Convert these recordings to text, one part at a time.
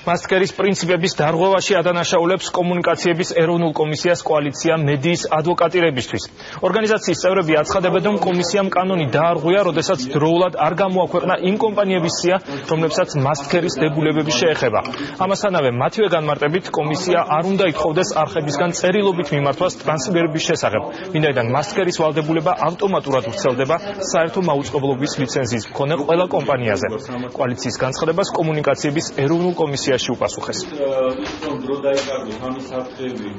მასკერის პრინციპების დარღვევაში ადანაშაულებს კომუნიკაციების ეროვნულ კომისიას კოალიცია მედიის ადვოკატირებისთვის. ორგანიზაციის წევრები აცხადებენ, რომ კომისიამ კანონი დაარღვია, როდესაც დროულად არ გამოაქვეყნა იმ კომპანიების სია, რომლებსაც მასკერის დებულებები შეეხება. ამასთანავე, მათივე განმარტებით, კომისია არ უნდა ითხოვდეს არხებისგან წერილობით მიმართვას ტრანსფერების შესახებ, ვინაიდან მასკერის ვალდებულება ავტომატურად ვრცელდება საერთო მაუწყებლობის ლიცენზიის მქონე ყველა კომპანიაზე. კოალიციის განცხადებას კომუნიკაციების ეროვნულ კომისიაში უპასუხეს.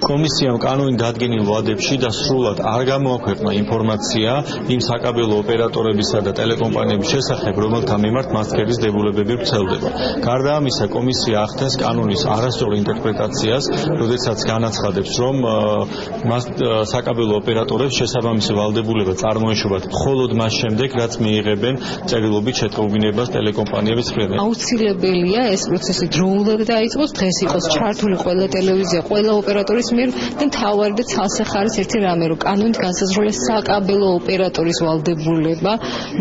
კომისიამ კანონი დადგენილ ვადებში და სრულად არ გამოაქვეყნა ინფორმაცია იმ საკაბელო ოპერატორებისა და ტელეკომპანიების შესახებ, რომელთა მიმართ მასკერის დებულებები ვრცელდება. გარდა ამისა, კომისია ახდენს კანონის არასწორ ინტერპრეტაციას, როდესაც განაცხადებს, რომ საკაბელო ოპერატორებს შესაბამისი ვალდებულება წარმოეშვებათ მხოლოდ მას შემდეგ, რაც მიიღებენ წერილობით შეტყობინებას ტელეკომპანიების მხრიდან. აუცილებელია ეს პროცესი დროულად დაიწყოს, დღეს იყოს ჩართული ყველა ტელევიზია, ყველა ოპერატორის მიერ და მთავარი და ცალსახე არის ერთი რამე, რომ კანონით განსაზღვრული საკაბელო ოპერატორის ვალდებულება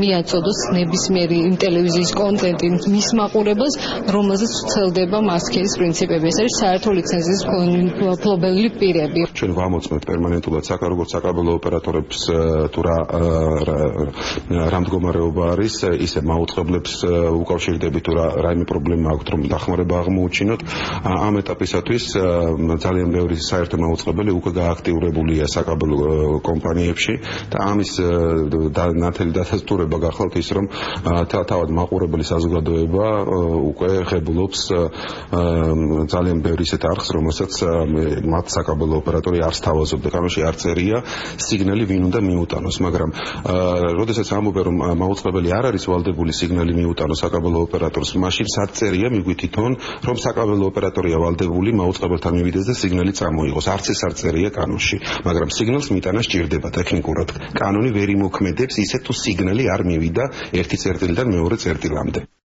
მიაწოდოს ნებისმიერი იმ ტელევიზიის კონტენტი მის მაყურებელს, რომელზეც ვრცელდება მასკერის პრინციპები. ეს არის საერთო ლიცენზიის მფლობელი პირები. ჩვენ ვამოწმებთ პერმანენტულად როგორც საკაბელო ოპერატორებს თუ რა მდგომარეობა არის, ისე მაუწყებლებს უკავშირდებით თუ რაიმე პრობლემა აქვთ, რომ დახმარება აღმოუჩინოთ. ამ ეტაპისათვის ძალიან ბევრი საერთო მაუწყებელი უკვე გააქტიურებულია საკაბელო კომპანიებში და ამის ნათელი დადასტურება გახლავთ ის, რომ თავად მაყურებელი საზოგადოება უკვე ღებულობს ძალიან ბევრი ისეთ არხს, რომელსაც მათ საკაბელო ოპერატორი არ სთავაზობდა. კანონში არ წერია სიგნალი ვინ უნდა მიუტანოს, მაგრამ როდესაც ამბობენ, რომ მაუწყებელი არ არის ვალდებული სიგნალი მიუტანოს საკაბელო ოპერატორს, მაშინ საწერია მიგვითითონ, რომ საკაბელო ოპერატორია ვალდებული მაუწყებელთან მივიდეს და სიგნალი წამოიღოს. არც ეს არ წერია კანონში, მაგრამ სიგნალს მიტანა სჭირდება ტექნიკურად. კანონი ვერ იმოქმედებს ისე თუ სიგნალი არ მივიდა ერთი წერტილიდან მეორე წერტილამდე.